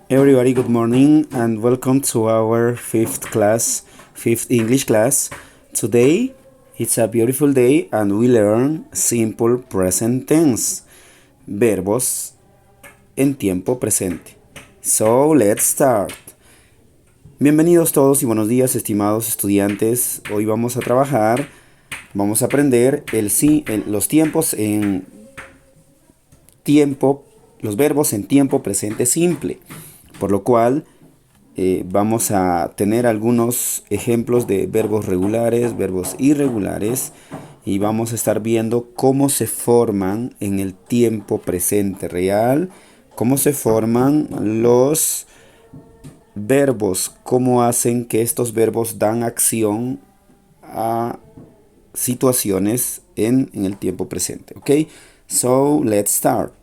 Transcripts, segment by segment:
Everybody, good morning and welcome to our fifth English class. Today it's a beautiful day and we learn simple present tense, verbos en tiempo presente. So let's start. Bienvenidos todos y buenos días, estimados estudiantes. Hoy vamos a aprender los tiempos en tiempo, los verbos en tiempo presente simple. Por lo cual vamos a tener algunos ejemplos de verbos regulares, verbos irregulares y vamos a estar viendo cómo se forman en el tiempo presente real, cómo se forman los verbos, cómo hacen que estos verbos dan acción a situaciones en el tiempo presente. ¿Ok? So, let's start.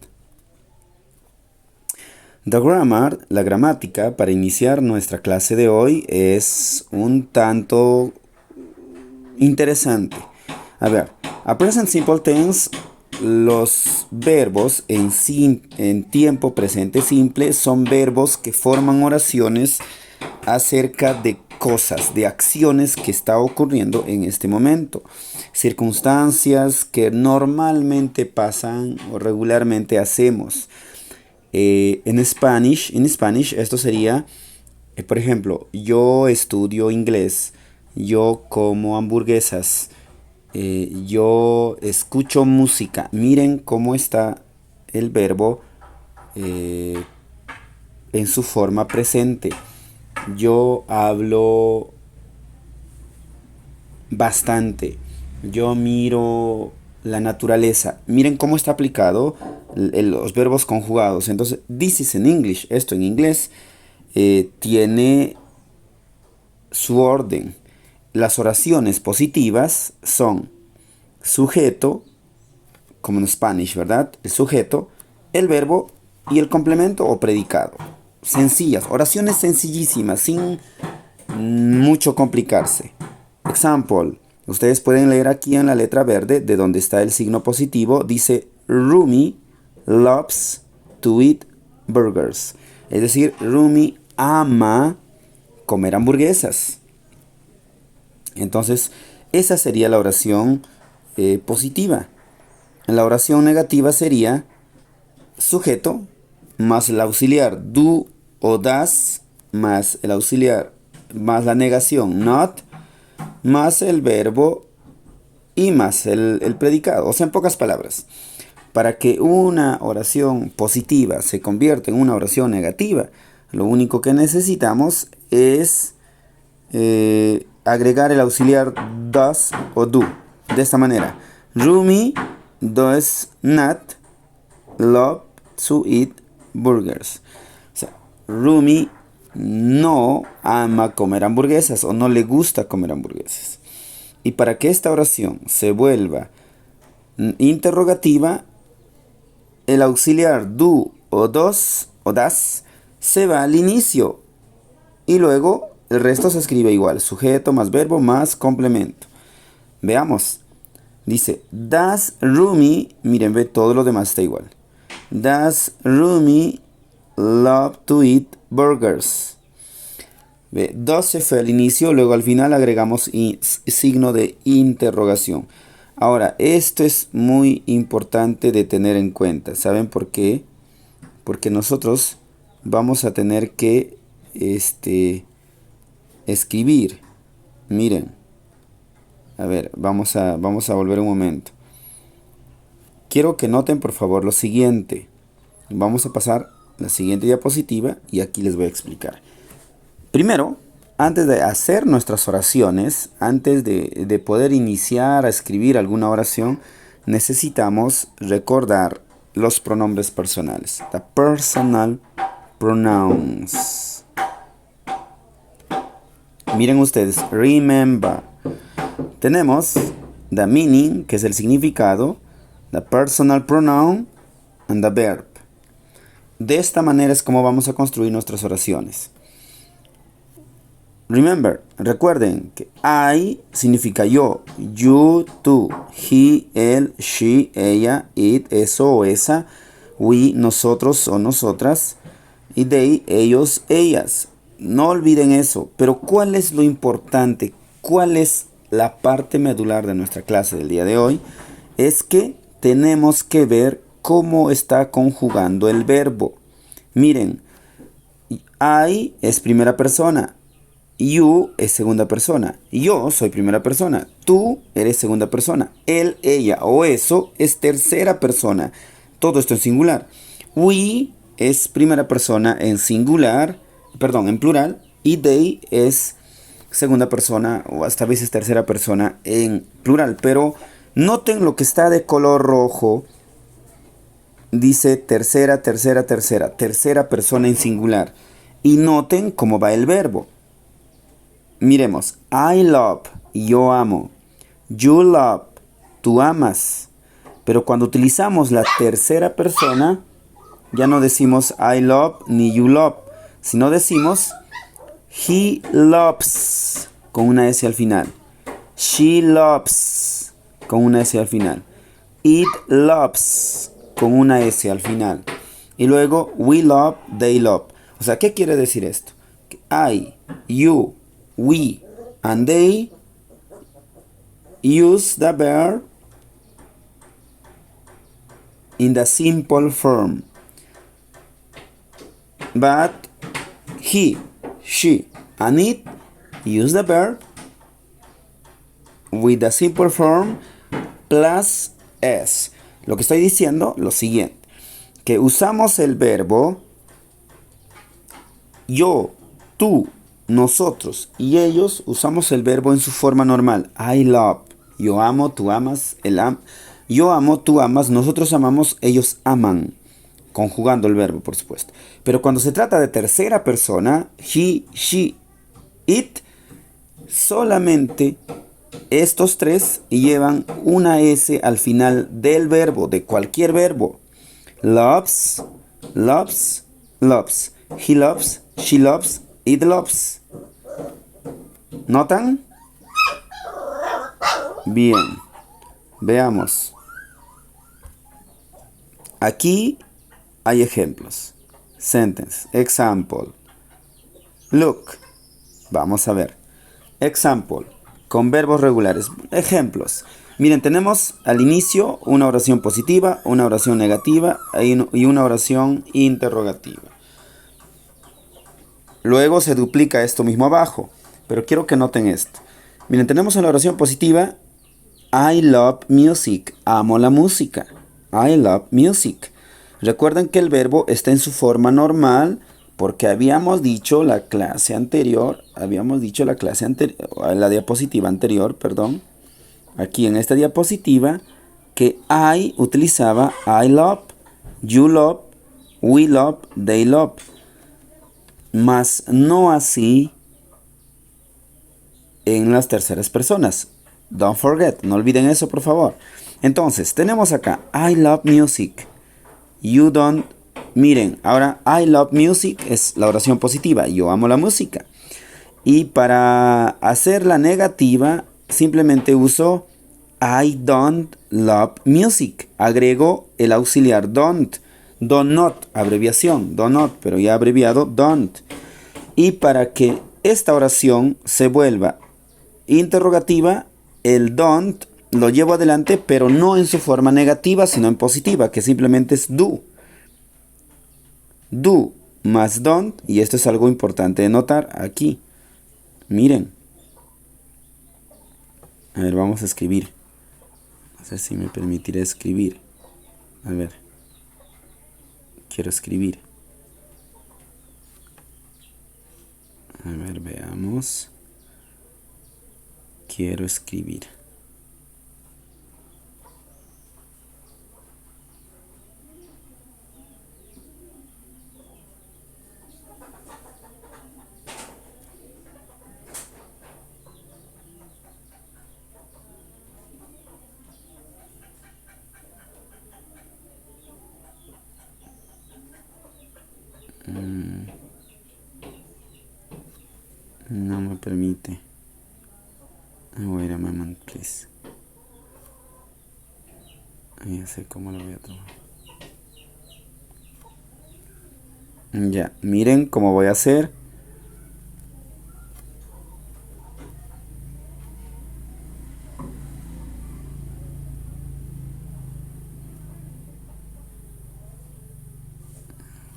The grammar, la gramática, para iniciar nuestra clase de hoy es un tanto interesante. A ver, a present simple tense, los verbos en tiempo presente simple son verbos que forman oraciones acerca de cosas, de acciones que está ocurriendo en este momento. Circunstancias que normalmente pasan o regularmente hacemos. En Spanish esto sería, por ejemplo, yo estudio inglés, yo como hamburguesas, yo escucho música. Miren cómo está el verbo en su forma presente. Yo hablo bastante. Yo miro la naturaleza. Miren cómo está aplicado los verbos conjugados. Entonces, this is in English. Esto en inglés tiene su orden. Las oraciones positivas son sujeto, como en Spanish, ¿verdad? El sujeto, el verbo y el complemento o predicado. Sencillas, oraciones sencillísimas, sin mucho complicarse. Example. Ustedes pueden leer aquí en la letra verde, de donde está el signo positivo, dice Rumi loves to eat burgers. Es decir, Rumi ama comer hamburguesas. Entonces, esa sería la oración positiva. La oración negativa sería sujeto más el auxiliar do o das más el auxiliar más la negación not más el verbo y más el predicado. O sea, en pocas palabras, para que una oración positiva se convierta en una oración negativa, lo único que necesitamos es agregar el auxiliar does o do. De esta manera, Rumi does not love to eat burgers. O sea, Rumi no ama comer hamburguesas o no le gusta comer hamburguesas. Y para que esta oración se vuelva interrogativa, el auxiliar do o dos o das se va al inicio y luego el resto se escribe igual, sujeto más verbo más complemento. Veamos. Dice, does Rumi, miren, ve, todo lo demás está igual. Does Rumi love to eat burgers? Ve, does se fue al inicio, luego al final agregamos signo de interrogación. Ahora, esto es muy importante de tener en cuenta. ¿Saben por qué? Porque nosotros vamos a tener que escribir. Miren. A ver, vamos a volver un momento. Quiero que noten por favor lo siguiente. Vamos a pasar la siguiente diapositiva y aquí les voy a explicar. Primero, antes de hacer nuestras oraciones, antes de poder iniciar a escribir alguna oración, necesitamos recordar los pronombres personales. The personal pronouns. Miren ustedes, remember. Tenemos the meaning, que es el significado, the personal pronoun and the verb. De esta manera es como vamos a construir nuestras oraciones. Remember, recuerden que I significa yo, you, tú, he, él, she, ella, it, eso o esa, we, nosotros o nosotras, Y they, ellos, ellas. No olviden eso. Pero ¿cuál es lo importante? ¿Cuál es la parte medular de nuestra clase del día de hoy? Es que tenemos que ver cómo está conjugando el verbo. Miren, I es primera persona. You es segunda persona. Yo soy primera persona. Tú eres segunda persona. Él, ella o eso es tercera persona. Todo esto en singular. We es primera persona en singular, perdón, en plural. Y they es segunda persona o hasta a veces tercera persona en plural. Pero noten lo que está de color rojo. Dice tercera, tercera, tercera. Tercera persona en singular. Y noten cómo va el verbo. Miremos, I love, yo amo. You love, tú amas. Pero cuando utilizamos la tercera persona, ya no decimos I love ni you love, sino decimos he loves con una S al final. She loves con una S al final. It loves con una S al final. Y luego we love, they love. O sea, ¿qué quiere decir esto? Que I, you, we, and they use the verb in the simple form. But he, she, and it use the verb with the simple form plus s. Lo que estoy diciendo, lo siguiente, que usamos el verbo yo, tú, nosotros y ellos, usamos el verbo en su forma normal. I love, yo amo, tú amas, yo amo, tú amas, nosotros amamos, ellos aman. Conjugando el verbo, por supuesto. Pero cuando se trata de tercera persona, he, she, it, solamente estos tres llevan una S al final del verbo, de cualquier verbo. Loves, loves, loves. He loves, she loves, it loves. ¿Notan? Bien. Veamos. Aquí hay ejemplos. Sentence. Example. Look. Vamos a ver. Example. Con verbos regulares. Ejemplos. Miren, tenemos al inicio una oración positiva, una oración negativa y una oración interrogativa. Luego se duplica esto mismo abajo. Pero quiero que noten esto. Miren, tenemos en la oración positiva I love music. Amo la música. I love music. Recuerden que el verbo está en su forma normal porque habíamos dicho la clase anterior, la diapositiva anterior, perdón, aquí en esta diapositiva, que I utilizaba I love, you love, we love, they love. Mas no así en las terceras personas. Don't forget, no olviden eso, por favor. Entonces, tenemos acá I love music. You don't. Miren, ahora I love music es la oración positiva. Yo amo la música. Y para hacer la negativa, simplemente uso I don't love music. Agrego el auxiliar don't. Do not, abreviación. Do not, pero ya abreviado don't. Y para que esta oración se vuelva interrogativa, el don't lo llevo adelante, pero no en su forma negativa, sino en positiva, que simplemente es do. Do más don't, y esto es algo importante de notar aquí. Miren. A ver, vamos a escribir. No sé si me permitiré escribir. A ver. Quiero escribir. A ver, veamos. Quiero escribir. No me permite. Wait a moment, please. Ya sé cómo lo voy a tomar. Ya, miren cómo voy a hacer.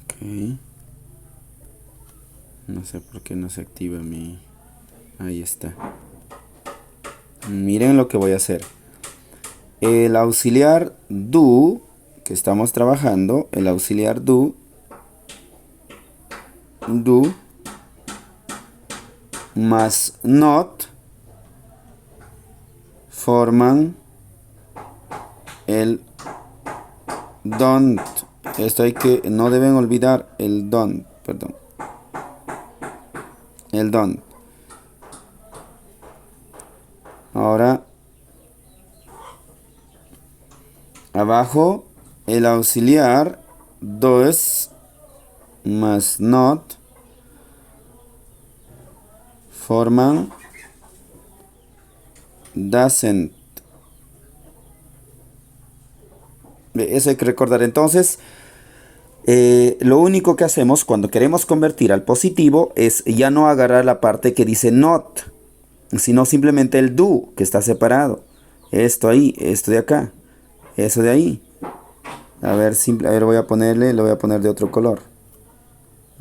Ok. No sé por qué no se activa mi... Ahí está. Miren lo que voy a hacer. El auxiliar do que estamos trabajando, el auxiliar do más not forman el don't. Esto hay que, no deben olvidar el don't, perdón. El don't. Ahora, abajo, el auxiliar does más not forman doesn't. Eso hay que recordar. Entonces, lo único que hacemos cuando queremos convertir al positivo es ya no agarrar la parte que dice not, sino simplemente el do, que está separado. Esto ahí, esto de acá, eso de ahí. A ver, a ver, voy a ponerle, lo voy a poner de otro color.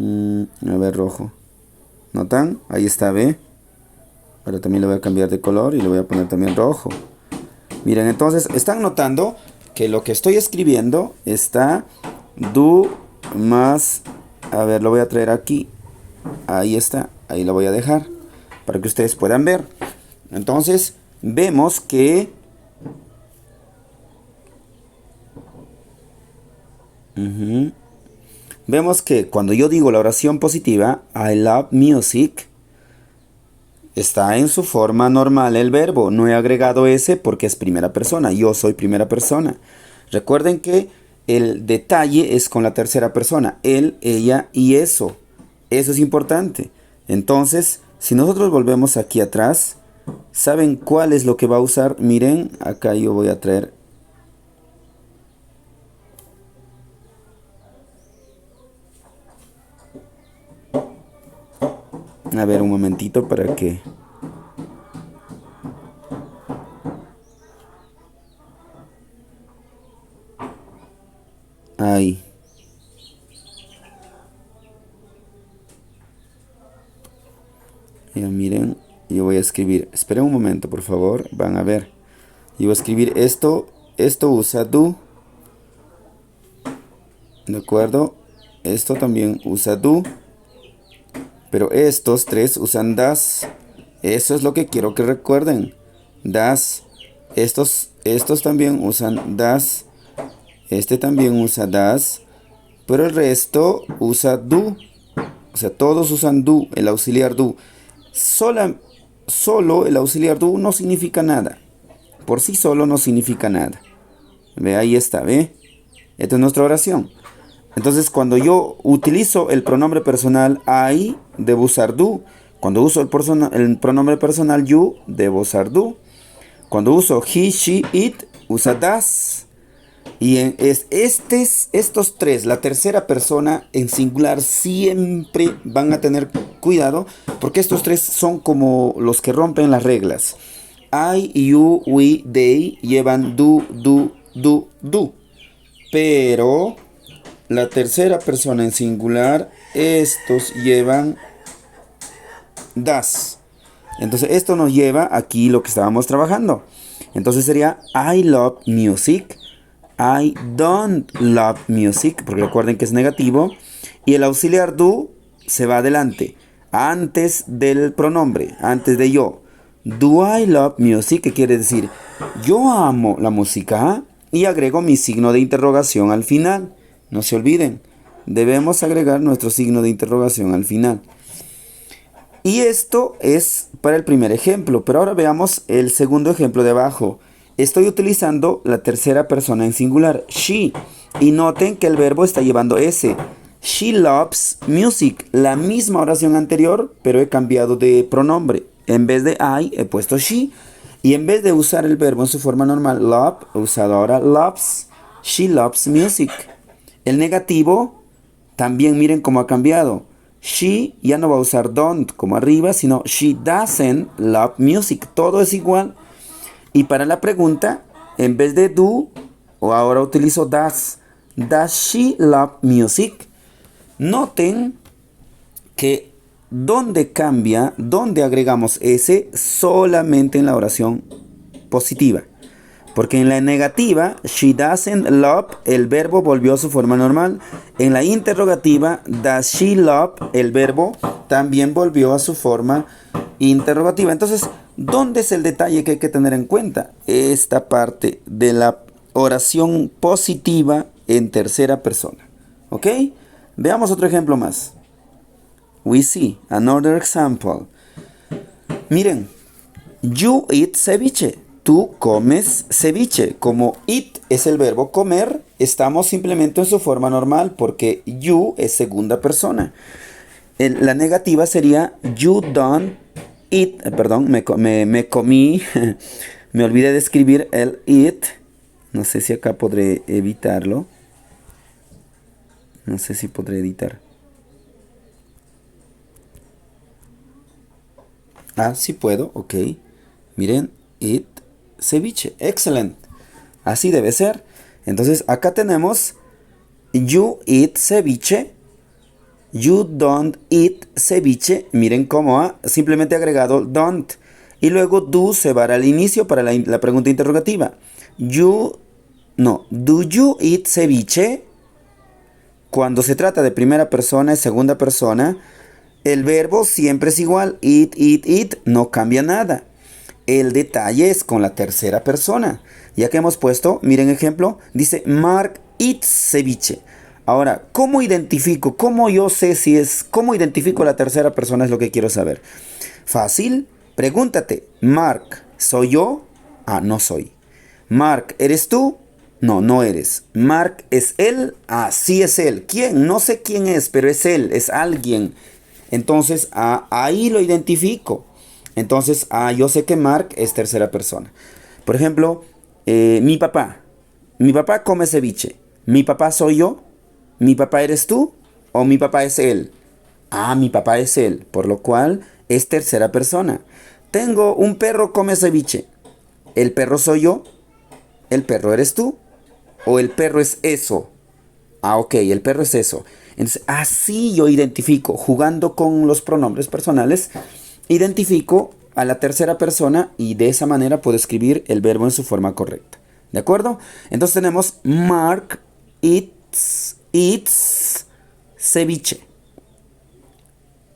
A ver, rojo. ¿Notan? Ahí está, ¿ve? Ahora también lo voy a cambiar de color y lo voy a poner también rojo. Miren, entonces, están notando que lo que estoy escribiendo está do más... A ver, lo voy a traer aquí. Ahí está, ahí lo voy a dejar para que ustedes puedan ver. Entonces, vemos que... Vemos que cuando yo digo la oración positiva, I love music, está en su forma normal el verbo. No he agregado ese porque es primera persona. Yo soy primera persona. Recuerden que el detalle es con la tercera persona. Él, ella y eso. Eso es importante. Entonces, si nosotros volvemos aquí atrás, ¿saben cuál es lo que va a usar? Miren, acá yo voy a traer... A ver, un momentito para que... Ahí. Ya miren, yo voy a escribir... Esperen un momento, por favor. Van a ver. Yo voy a escribir esto. Esto usa do. ¿De acuerdo? Esto también usa do. Pero estos tres usan das. Eso es lo que quiero que recuerden. Das. Estos también usan das. Este también usa das. Pero el resto usa do. O sea, todos usan do, el auxiliar do. Solo el auxiliar do no significa nada. Por sí solo no significa nada. Ve, ahí está, ¿ve? Esta es nuestra oración. Entonces, cuando yo utilizo el pronombre personal I, debo usar do. Cuando uso el pronombre personal you, debo usar do. Cuando uso he, she, it, usa das. Y estos tres, la tercera persona en singular, siempre van a tener cuidado, porque estos tres son como los que rompen las reglas. I, you, we, they llevan do. Pero la tercera persona en singular, estos llevan das. Entonces esto nos lleva aquí lo que estábamos trabajando. Entonces sería I love music. I don't love music, porque recuerden que es negativo. Y el auxiliar do se va adelante, antes del pronombre, antes de yo. Do I love music, que quiere decir yo amo la música. Y agrego mi signo de interrogación al final. No se olviden, debemos agregar nuestro signo de interrogación al final. Y esto es para el primer ejemplo, pero ahora veamos el segundo ejemplo de abajo. Estoy utilizando la tercera persona en singular, she. Y noten que el verbo está llevando S. She loves music. La misma oración anterior, pero he cambiado de pronombre. En vez de I, he puesto she. Y en vez de usar el verbo en su forma normal, love, he usado ahora loves. She loves music. El negativo, También miren cómo ha cambiado. She ya no va a usar don't como arriba, sino she doesn't love music. Todo es igual. Y para la pregunta, en vez de do, o ahora utilizo does. Does she love music? Noten que donde cambia, donde agregamos ese, solamente en la oración positiva. Porque en la negativa, she doesn't love, el verbo volvió a su forma normal. En la interrogativa, does she love, el verbo también volvió a su forma interrogativa. Entonces, ¿dónde es el detalle que hay que tener en cuenta? Esta parte de la oración positiva en tercera persona. ¿Ok? Veamos otro ejemplo más. We see another example. Miren, you eat ceviche. Tú comes ceviche. Como eat es el verbo comer, estamos simplemente en su forma normal porque you es segunda persona. La negativa sería you don't eat. Perdón, me comí. Me olvidé de escribir el eat. No sé si acá podré evitarlo. No sé si podré editar. Ah, sí puedo, ok. Miren, eat ceviche. Excelente. Así debe ser. Entonces, acá tenemos you eat ceviche. You don't eat ceviche. Miren cómo ha simplemente agregado don't. Y luego do se va al inicio para la pregunta interrogativa. Do you eat ceviche? Cuando se trata de primera persona y segunda persona, el verbo siempre es igual. Eat, no cambia nada. El detalle es con la tercera persona. Ya que hemos puesto, miren ejemplo, dice Mark eats ceviche. Ahora, ¿cómo identifico? ¿Cómo yo sé si es? ¿Cómo identifico la tercera persona? Es lo que quiero saber. Fácil. Pregúntate, Mark, ¿soy yo? Ah, no soy. Mark, ¿eres tú? No, no eres. Mark, ¿es él? Ah, sí es él. ¿Quién? No sé quién es, pero es él, es alguien. Entonces, ahí lo identifico. Entonces, yo sé que Mark es tercera persona. Por ejemplo, mi papá. Mi papá come ceviche. ¿Mi papá soy yo? ¿Mi papá eres tú? ¿O mi papá es él? Ah, mi papá es él. Por lo cual, es tercera persona. Tengo un perro come ceviche. ¿El perro soy yo? ¿El perro eres tú? ¿O el perro es eso? Ah, ok, el perro es eso. Entonces, así yo identifico, jugando con los pronombres personales, identifico a la tercera persona y de esa manera puedo escribir el verbo en su forma correcta. ¿De acuerdo? Entonces tenemos Mark eats ceviche.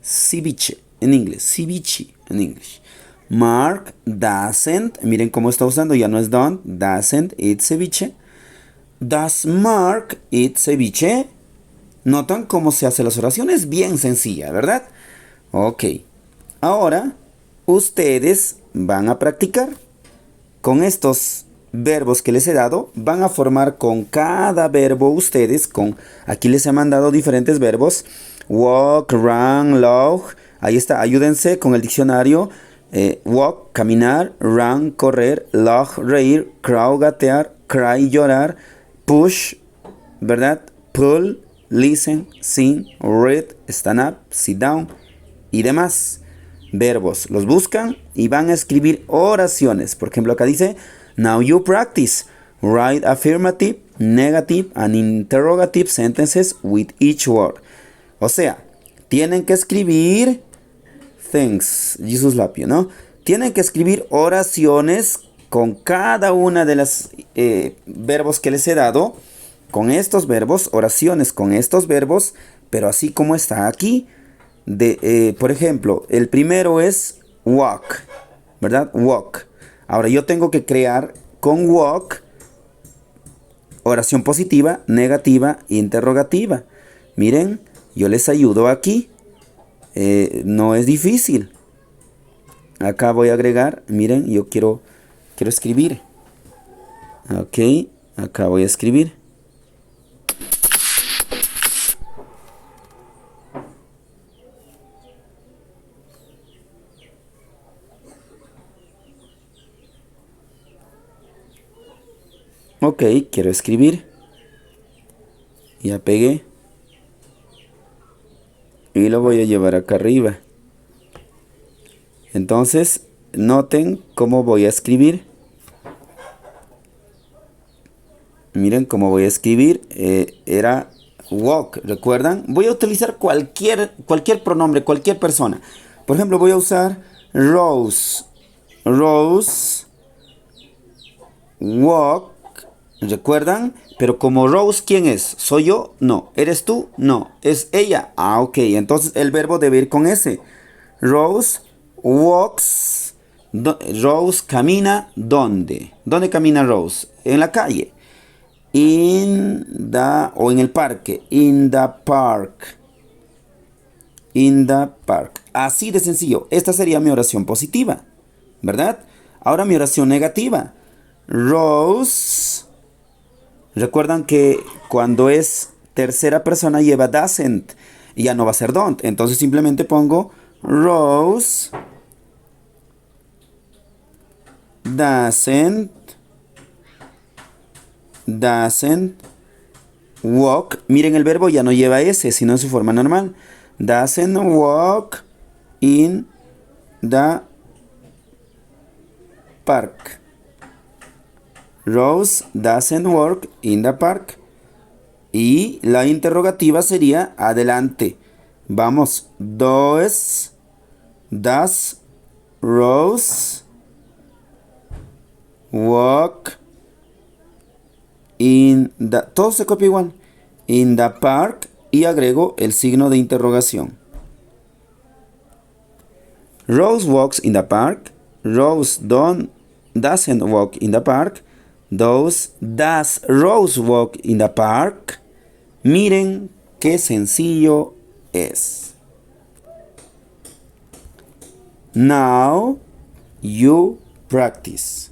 Ceviche en inglés. Ceviche en inglés. Mark doesn't, miren cómo está usando, ya no es don't, doesn't eat ceviche. Does Mark eat ceviche? ¿Notan cómo se hace las oraciones? Bien sencilla, ¿verdad? Ok. Ahora, ustedes van a practicar. Con estos verbos que les he dado, van a formar con cada verbo ustedes, aquí les he mandado diferentes verbos. Walk, run, log. Ahí está, ayúdense con el diccionario. Walk, caminar, run, correr, log, reír, crow, gatear, cry, llorar, push, ¿verdad? Pull, listen, sing, read, stand up, sit down y demás verbos. Los buscan y van a escribir oraciones. Por ejemplo, acá dice, now you practice. Write affirmative, negative and interrogative sentences with each word. O sea, tienen que escribir thanks, Jesus love you, ¿no? Tienen que escribir oraciones con cada una de las verbos que les he dado. Con estos verbos, oraciones con estos verbos, pero así como está aquí. Por ejemplo, el primero es walk, ¿verdad? Walk. Ahora yo tengo que crear con walk oración positiva, negativa, interrogativa. Miren, yo les ayudo aquí. No es difícil. Acá voy a agregar, miren, yo quiero escribir. Ok, acá voy a escribir. Ok, quiero escribir. Ya pegué. y lo voy a llevar acá arriba. Entonces, noten cómo voy a escribir. Miren cómo voy a escribir. Era walk, ¿recuerdan? Voy a utilizar cualquier pronombre, cualquier persona. Por ejemplo, voy a usar Rose. Rose walk, ¿recuerdan? Pero como Rose, ¿quién es? ¿Soy yo? No. ¿Eres tú? No. ¿Es ella? Ah, ok. Entonces el verbo debe ir con ese. Rose walks. Rose camina, ¿dónde? ¿Dónde camina Rose? En la calle. O en el parque. In the park. In the park. Así de sencillo. Esta sería mi oración positiva, ¿verdad? Ahora mi oración negativa. Rose. Recuerdan que cuando es tercera persona lleva doesn't y ya no va a ser don't. Entonces simplemente pongo Rose doesn't walk. Miren, el verbo ya no lleva S, sino en su forma normal. Doesn't walk in the park. Rose doesn't work in the park. Y la interrogativa sería adelante. Vamos. Does Rose walk in the... Todo se copia igual. In the park. Y agrego el signo de interrogación. Rose walks in the park. Rose doesn't walk in the park. Does Rose walk in the park? Miren qué sencillo es. Now you practice.